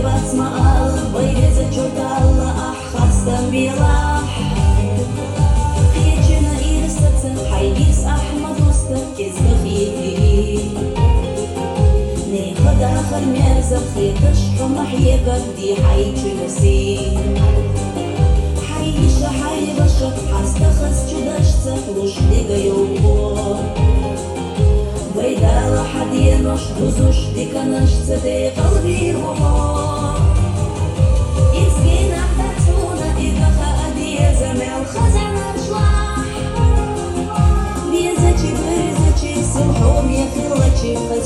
بصمة الله ويجزا جود الله أحخصتم بيلاح خيجنا إيرستة حيجيس أحمد وسط كزب خيتي نيخد آخر مرزق خيطش حمحيبك دي حيجلسي حيش حيبشك حستخص جدشت وش دقيوبو ويدا حدي نش دوزوش ديكنش تدي قلبي ومور إزجينا حتاتونا إذا خادي زمع الخزانة شلاح بيزاكي برزاكي سمحوم يخلتي قد